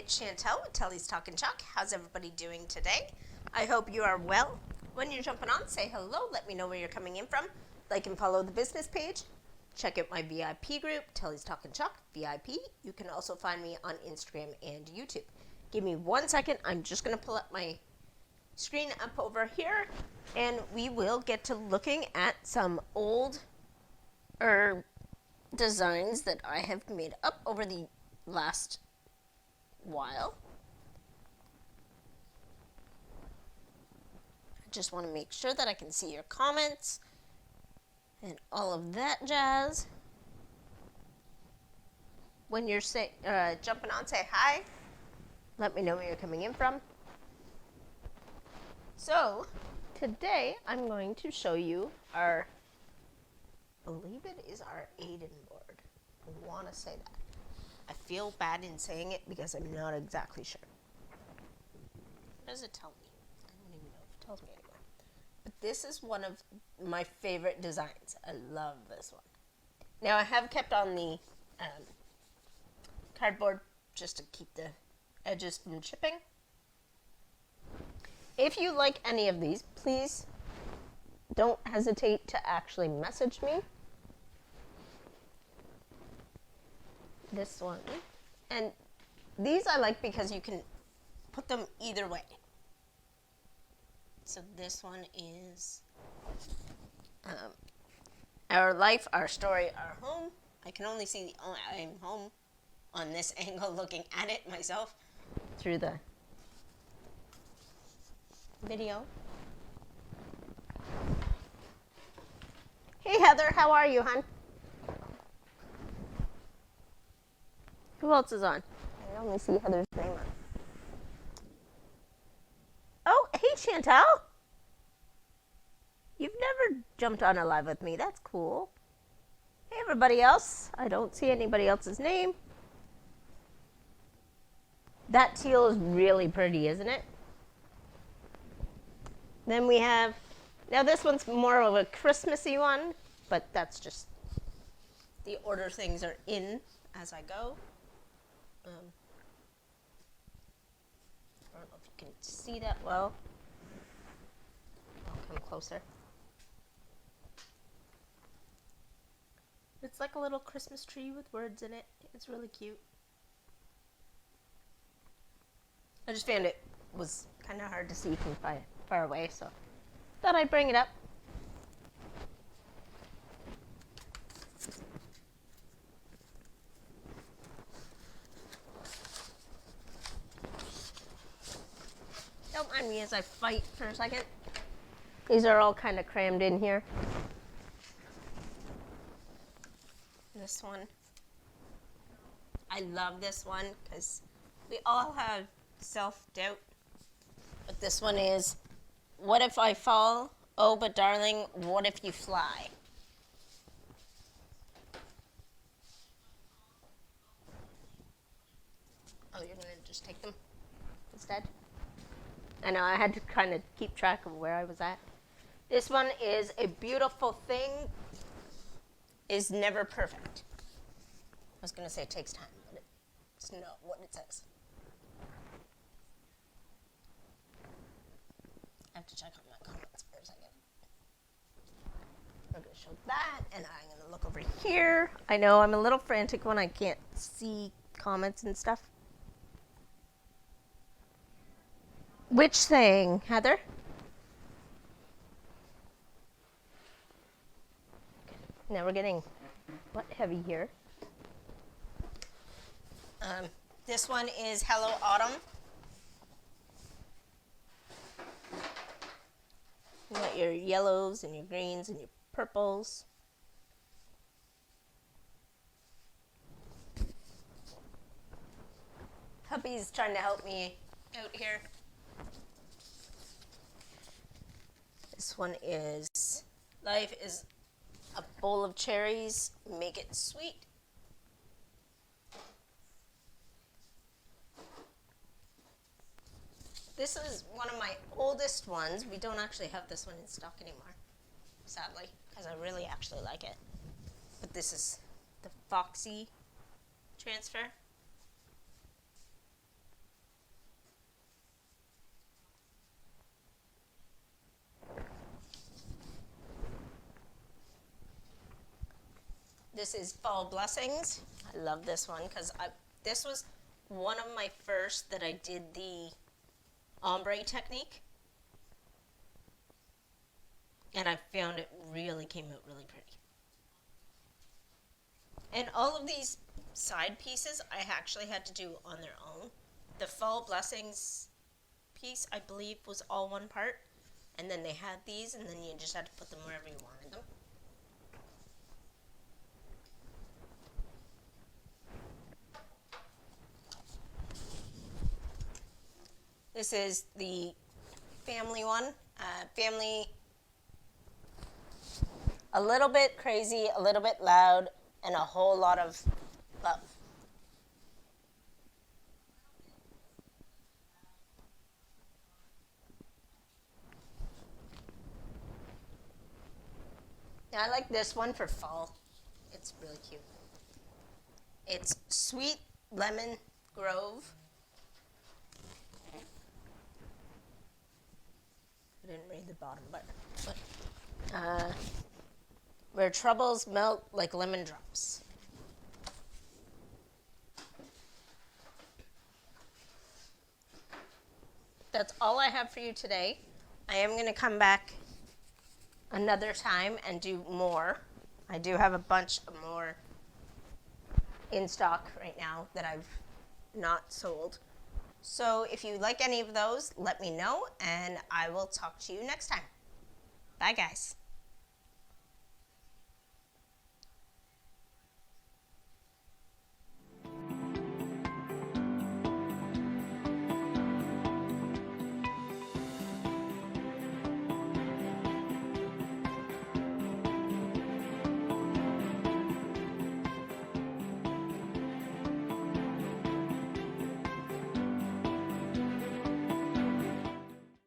It's Chantel with Telly's Talkin' Chalk. How's everybody doing today? I hope you are well. When you're jumping on, say hello. Let me know where you're coming in from. Like and follow the business page. Check out my VIP group, Telly's Talkin' Chalk, VIP. You can also find me on Instagram and YouTube. Give me 1 second. I'm just going to pull up my screen up over here, and we will get to looking at some old designs that I have made up over the last while. I just want to make sure that I can see your comments and all of that jazz. When you're jumping on, say hi. Let me know where you're coming in from. So, today I'm going to show you I believe it is our Aiden board. I want to say that. I feel bad in saying it because I'm not exactly sure. What does it tell me? I don't even know if it tells me anymore. But this is one of my favorite designs. I love this one. Now I have kept on the cardboard just to keep the edges from chipping. If you like any of these, please don't hesitate to actually message me. This one. And these I like because you can put them either way. So this one is our life, our story, our home. I can only see I'm home on this angle looking at it myself through the video. Hey Heather, how are you, hon? Who else is on? I only see Heather's name on. Oh, hey Chantel. You've never jumped on a live with me. That's cool. Hey everybody else. I don't see anybody else's name. That teal is really pretty, isn't it? Then we have, now this one's more of a Christmassy one, but that's just the order things are in as I go. I don't know if you can see that well. I'll come closer. It's like a little Christmas tree with words in it. It's really cute. I just found it was kind of hard to see from far away, so thought I'd bring it up. Don't mind me as I fight for a second. These are all kind of crammed in here. This one. I love this one because we all have self-doubt. But this one is, what if I fall? Oh, but darling, what if you fly? Oh, you're going to just take them instead? I know, I had to kind of keep track of where I was at. This one is a beautiful thing, is never perfect. I was going to say it takes time, but it's not what it says. I have to check on my comments for a second. I'm going to show that, and I'm going to look over here. I know I'm a little frantic when I can't see comments and stuff. Which thing, Heather? Now we're getting heavy here. This one is Hello Autumn. You got your yellows and your greens and your purples. Hubby's trying to help me out here. This one is life is a bowl of cherries, make it sweet. This is one of my oldest ones. We don't actually have this one in stock anymore, sadly, because I really actually like it. But this is the Foxy transfer. This is Fall Blessings. I love this one because this was one of my first that I did the ombre technique. And I found it really came out really pretty. And all of these side pieces I actually had to do on their own. The Fall Blessings piece, I believe, was all one part. And then they had these, and then you just had to put them wherever you wanted them. This is the family one. Family, a little bit crazy, a little bit loud, and a whole lot of love. I like this one for fall. It's really cute. It's Sweet Lemon Grove. I didn't read the bottom, but where troubles melt like lemon drops. That's all I have for you today. I am going to come back another time and do more. I do have a bunch more in stock right now that I've not sold. So if you like any of those, let me know, and I will talk to you next time. Bye, guys.